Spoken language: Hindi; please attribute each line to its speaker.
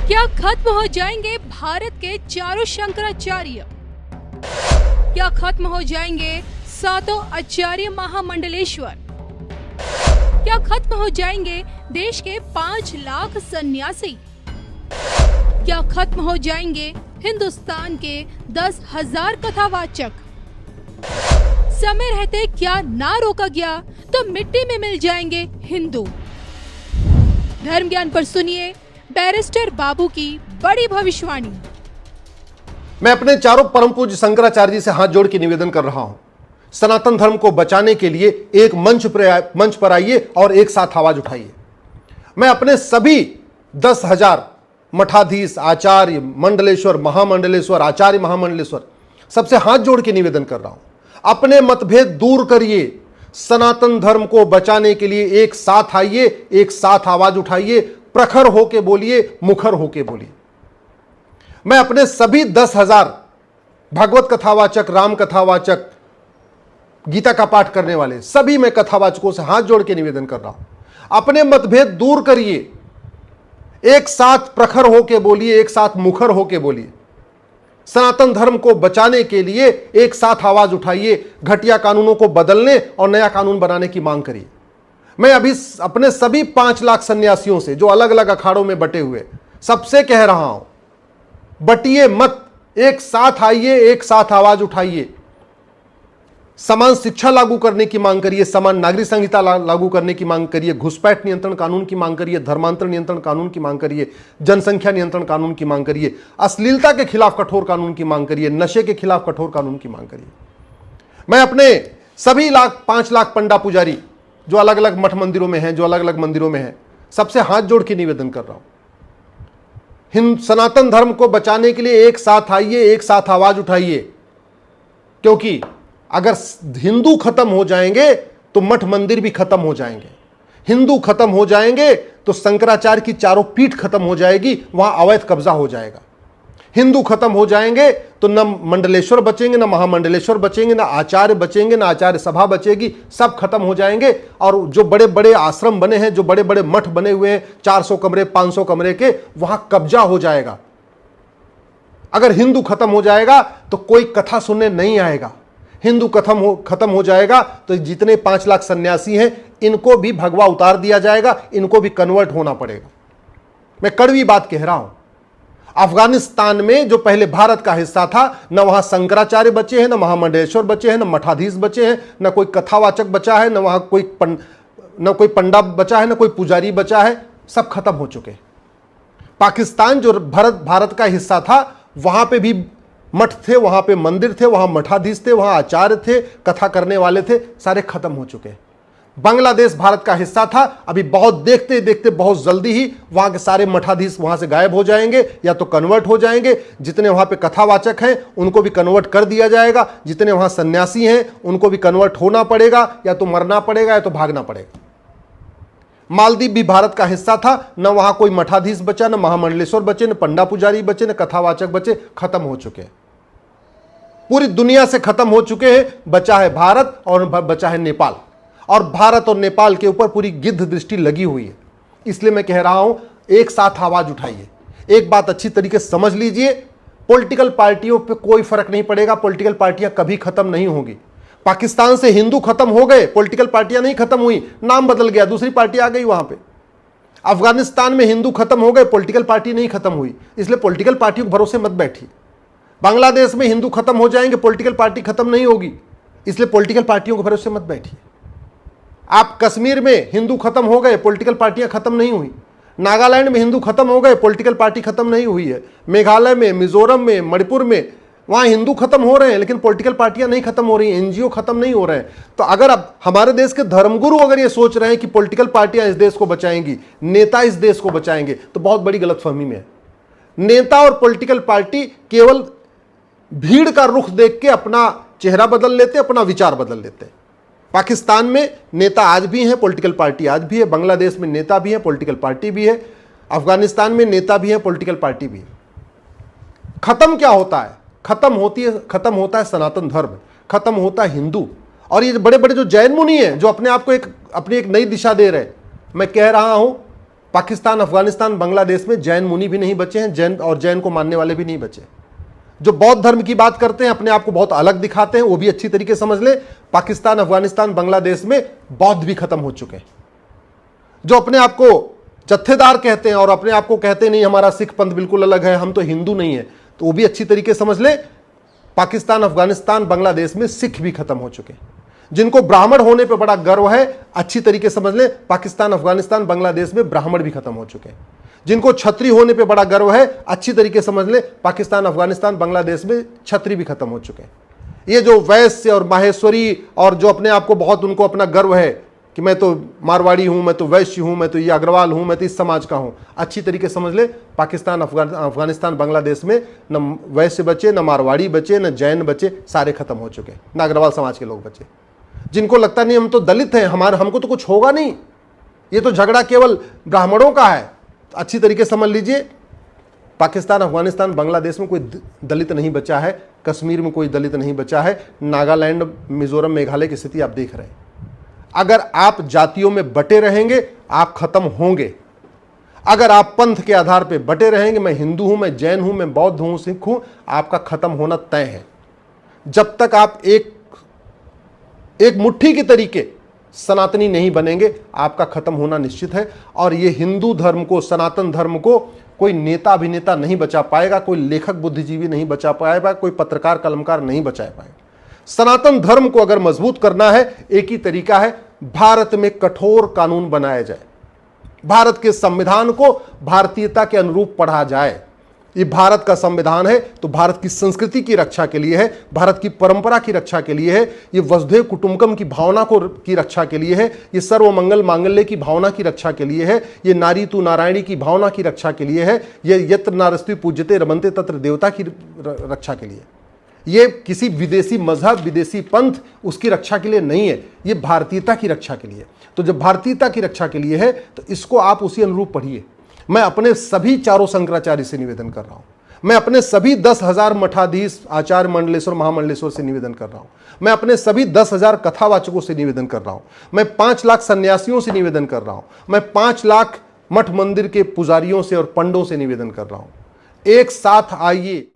Speaker 1: क्या खत्म हो जाएंगे भारत के चारों शंकराचार्य? क्या खत्म हो जाएंगे सातों आचार्य महामंडलेश्वर? क्या खत्म हो जाएंगे देश के 5 लाख सन्यासी? क्या खत्म हो जाएंगे हिंदुस्तान के 10,000 कथावाचक? समय रहते क्या ना रोका गया तो मिट्टी में मिल जाएंगे हिंदू। धर्म ज्ञान पर सुनिए बैरिस्टर बाबू की बड़ी भविष्यवाणी।
Speaker 2: मैं अपने चारों परम पूज्य शंकराचार्य जी से हाथ जोड़ के निवेदन कर रहा हूं, सनातन धर्म को बचाने के लिए एक मंच पर आइए और एक साथ आवाज उठाइए। मैं अपने सभी 10,000 मठाधीश, आचार्य, मंडलेश्वर, महामंडलेश्वर, आचार्य महामंडलेश्वर सबसे हाथ जोड़ के निवेदन कर रहा हूं, अपने मतभेद दूर करिए, सनातन धर्म को बचाने के लिए एक साथ आइए, एक साथ आवाज उठाइए, प्रखर होके बोलिए, मुखर होके बोलिए। मैं अपने सभी 10,000 भागवत कथावाचक, राम कथावाचक, गीता का पाठ करने वाले सभी मैं कथावाचकों से हाथ जोड़ के निवेदन कर रहा हूं, अपने मतभेद दूर करिए, एक साथ प्रखर होके बोलिए, एक साथ मुखर होके बोलिए। सनातन धर्म को बचाने के लिए एक साथ आवाज उठाइए, घटिया कानूनों को बदलने और नया कानून बनाने की मांग करिए। मैं अभी अपने सभी 5 लाख सन्यासियों से जो अलग अलग अखाड़ों में बटे हुए सबसे कह रहा हूं, बटिए मत, एक साथ आइए, एक साथ आवाज उठाइए। समान शिक्षा लागू करने की मांग करिए, समान नागरिक संहिता लागू करने की मांग करिए, घुसपैठ नियंत्रण कानून की मांग करिए, धर्मांतर नियंत्रण कानून की मांग करिए, जनसंख्या नियंत्रण कानून की मांग करिए, अश्लीलता के खिलाफ कठोर कानून की मांग करिए, नशे के खिलाफ कठोर कानून की मांग करिए। मैं अपने सभी 5 लाख पंडा पुजारी जो अलग अलग मठ मंदिरों में हैं, जो अलग अलग मंदिरों में हैं, सबसे हाथ जोड़ के निवेदन कर रहा हूं, सनातन धर्म को बचाने के लिए एक साथ आइए, एक साथ आवाज उठाइए। क्योंकि अगर हिंदू खत्म हो जाएंगे तो मठ मंदिर भी खत्म हो जाएंगे, हिंदू खत्म हो जाएंगे तो शंकराचार्य की चारों पीठ खत्म हो जाएगी, वहां अवैध कब्जा हो जाएगा। हिंदू खत्म हो जाएंगे तो न मंडलेश्वर बचेंगे, न महामंडलेश्वर बचेंगे, न आचार्य बचेंगे, न आचार्य सभा बचेगी, सब खत्म हो जाएंगे। और जो बड़े बड़े आश्रम बने हैं, जो बड़े बड़े मठ बने हुए हैं 400 कमरे 500 कमरे के, वहां कब्जा हो जाएगा। अगर हिंदू खत्म हो जाएगा तो कोई कथा सुनने नहीं आएगा। हिंदू खत्म हो जाएगा तो जितने 5 लाख सन्यासी हैं इनको भी भगवा उतार दिया जाएगा, इनको भी कन्वर्ट होना पड़ेगा। मैं कड़वी बात कह रहा हूं। अफगानिस्तान में जो पहले भारत का हिस्सा था, न वहां शंकराचार्य बचे हैं, न महामंडलेश्वर बचे हैं, न मठाधीश बचे हैं, न कोई कथावाचक बचा है, न वहां न कोई पंडा बचा है, न कोई पुजारी बचा है, सब खत्म हो चुके। पाकिस्तान जो भारत का हिस्सा था, वहां पे भी मठ थे, वहां पे मंदिर थे, वहां मठाधीश थे, वहां आचार्य थे, कथा करने वाले थे, सारे खत्म हो चुके। बांग्लादेश भारत का हिस्सा था, अभी बहुत देखते देखते बहुत जल्दी ही वहां के सारे मठाधीश वहां से गायब हो जाएंगे या तो कन्वर्ट हो जाएंगे। जितने वहां पे कथावाचक हैं उनको भी कन्वर्ट कर दिया जाएगा, जितने वहां सन्यासी हैं उनको भी कन्वर्ट होना पड़ेगा, या तो मरना पड़ेगा या तो भागना पड़ेगा। मालदीव भी भारत का हिस्सा था, न वहां कोई मठाधीश बचा, न महामंडलेश्वर बचे, न पंडा पुजारी बचे, न कथावाचक बचे, खत्म हो चुके। पूरी दुनिया से खत्म हो चुके हैं। बचा है भारत और बचा है नेपाल, और भारत और नेपाल के ऊपर पूरी गिद्ध दृष्टि लगी हुई है। इसलिए मैं कह रहा हूं, एक साथ आवाज उठाइए। एक बात अच्छी तरीके से समझ लीजिए, पॉलिटिकल पार्टियों पे कोई फर्क नहीं पड़ेगा, पॉलिटिकल पार्टियां कभी खत्म नहीं होंगी। पाकिस्तान से हिंदू खत्म हो गए, पॉलिटिकल पार्टियां नहीं खत्म हुई, नाम बदल गया, दूसरी पार्टी आ गई वहां पे। अफगानिस्तान में हिंदू खत्म हो गए, पॉलिटिकल पार्टी नहीं खत्म हुई, इसलिए पॉलिटिकल पार्टियों के भरोसे मत बैठिए। बांग्लादेश में हिंदू खत्म हो जाएंगे, पॉलिटिकल पार्टी खत्म नहीं होगी, इसलिए पॉलिटिकल पार्टियों के भरोसे मत बैठिए। आप कश्मीर में हिंदू खत्म हो गए, पॉलिटिकल पार्टियां खत्म नहीं हुई। नागालैंड में हिंदू खत्म हो गए, पॉलिटिकल पार्टी खत्म नहीं हुई है। मेघालय में, मिजोरम में, मणिपुर में, वहां हिंदू खत्म हो रहे हैं, लेकिन पॉलिटिकल पार्टियां नहीं खत्म हो रही, एनजीओ खत्म नहीं हो रहे हैं। तो अगर अब हमारे देश के धर्मगुरु अगर ये सोच रहे हैं कि पॉलिटिकल पार्टियां इस देश को बचाएंगी, नेता इस देश को बचाएंगे, तो बहुत बड़ी गलतफहमी में है। नेता और पॉलिटिकल पार्टी केवल भीड़ का रुख देख के अपना चेहरा बदल लेते, अपना विचार बदल लेते। पाकिस्तान में नेता आज भी हैं, पॉलिटिकल पार्टी आज भी है। बांग्लादेश में नेता भी है, पॉलिटिकल पार्टी भी है। अफगानिस्तान में नेता भी है, पॉलिटिकल पार्टी भी है। खत्म क्या होता है? खत्म होता है सनातन धर्म, खत्म होता है हिंदू। और ये बड़े बड़े जो जैन मुनि हैं, जो अपने आप को अपनी एक नई दिशा दे रहे हैं, मैं कह रहा हूं पाकिस्तान, अफगानिस्तान, बांग्लादेश में जैन मुनि भी नहीं बचे हैं, जैन को मानने वाले भी नहीं बचे। जो बौद्ध धर्म की बात करते हैं, अपने आप को बहुत अलग दिखाते हैं, वो भी अच्छी तरीके समझ ले, पाकिस्तान, अफगानिस्तान, बांग्लादेश में बौद्ध भी खत्म हो चुके हैं। जो अपने आप को जत्थेदार कहते हैं और अपने आप को कहते हैं नहीं हमारा सिख पंथ बिल्कुल अलग है, हम तो हिंदू नहीं है, तो वो भी अच्छी तरीके समझ ले, पाकिस्तान, अफगानिस्तान, बांग्लादेश में सिख भी खत्म हो चुके हैं। जिनको ब्राह्मण होने पे बड़ा गर्व है, अच्छी तरीके समझ ले, पाकिस्तान, अफगानिस्तान, बांग्लादेश में ब्राह्मण भी खत्म हो चुके हैं। जिनको छत्री होने पे बड़ा गर्व है, अच्छी तरीके समझ ले, पाकिस्तान, अफगानिस्तान, बांग्लादेश में छत्री भी खत्म हो चुके हैं। ये जो वैश्य और माहेश्वरी और जो अपने आप को बहुत उनको अपना गर्व है कि मैं तो मारवाड़ी हूं, मैं तो वैश्य हूं, मैं तो ये अग्रवाल हूं, मैं तो इस समाज का हूं, अच्छी तरीके समझ ले, पाकिस्तान, अफगानिस्तान, बांग्लादेश में न वैश्य बचे, न मारवाड़ी बचे, न जैन बचे, सारे खत्म हो चुके, न अग्रवाल समाज के लोग बचे। जिनको लगता नहीं हम तो दलित हैं, हमको तो कुछ होगा नहीं, ये तो झगड़ा केवल ब्राह्मणों का है, अच्छी तरीके समझ लीजिए, पाकिस्तान, अफगानिस्तान, बांग्लादेश में कोई दलित नहीं बचा है, कश्मीर में कोई दलित नहीं बचा है, नागालैंड, मिजोरम, मेघालय की स्थिति आप देख रहे हैं। अगर आप जातियों में बटे रहेंगे, आप खत्म होंगे। अगर आप पंथ के आधार पर बटे रहेंगे, मैं हिंदू हूं, मैं जैन हूं, मैं बौद्ध हूं, सिख हूं, आपका खत्म होना तय है। जब तक आप एक मुट्ठी के तरीके सनातनी नहीं बनेंगे, आपका खत्म होना निश्चित है। और ये हिंदू धर्म को, सनातन धर्म को कोई नेता अभिनेता नहीं बचा पाएगा, कोई लेखक बुद्धिजीवी नहीं बचा पाएगा, कोई पत्रकार कलमकार नहीं बचा पाएगा। सनातन धर्म को अगर मजबूत करना है, एक ही तरीका है, भारत में कठोर कानून बनाया जाए, भारत के संविधान को भारतीयता के अनुरूप पढ़ा जाए। ये भारत का संविधान है तो भारत की संस्कृति की रक्षा के लिए है, भारत की परंपरा की रक्षा के लिए है, ये वसुधैव कुटुंबकम की भावना की रक्षा के लिए है, ये सर्वमंगल मांगल्य की भावना की रक्षा के लिए है, ये नारी तू नारायणी की भावना की रक्षा के लिए है, ये यत्र नारस्ति पूज्यते रमन्ते तत्र देवता की रक्षा के लिए। ये किसी विदेशी मजहब, विदेशी पंथ उसकी रक्षा के लिए नहीं है, ये भारतीयता की रक्षा के लिए। तो जब भारतीयता की रक्षा के लिए है तो इसको आप उसी अनुरूप पढ़िए। मैं अपने सभी चारों शंकराचार्य से निवेदन कर रहा हूं, मैं अपने सभी 10,000 मठाधीश, आचार्य, मंडलेश्वर, महामंडलेश्वर से निवेदन कर रहा हूं, मैं अपने सभी 10,000 कथावाचकों से निवेदन कर रहा हूं, मैं 5 लाख सन्यासियों से निवेदन कर रहा हूं, मैं 5 लाख मठ मंदिर के पुजारियों से और पंडों से निवेदन कर रहा हूं। एक साथ आइए।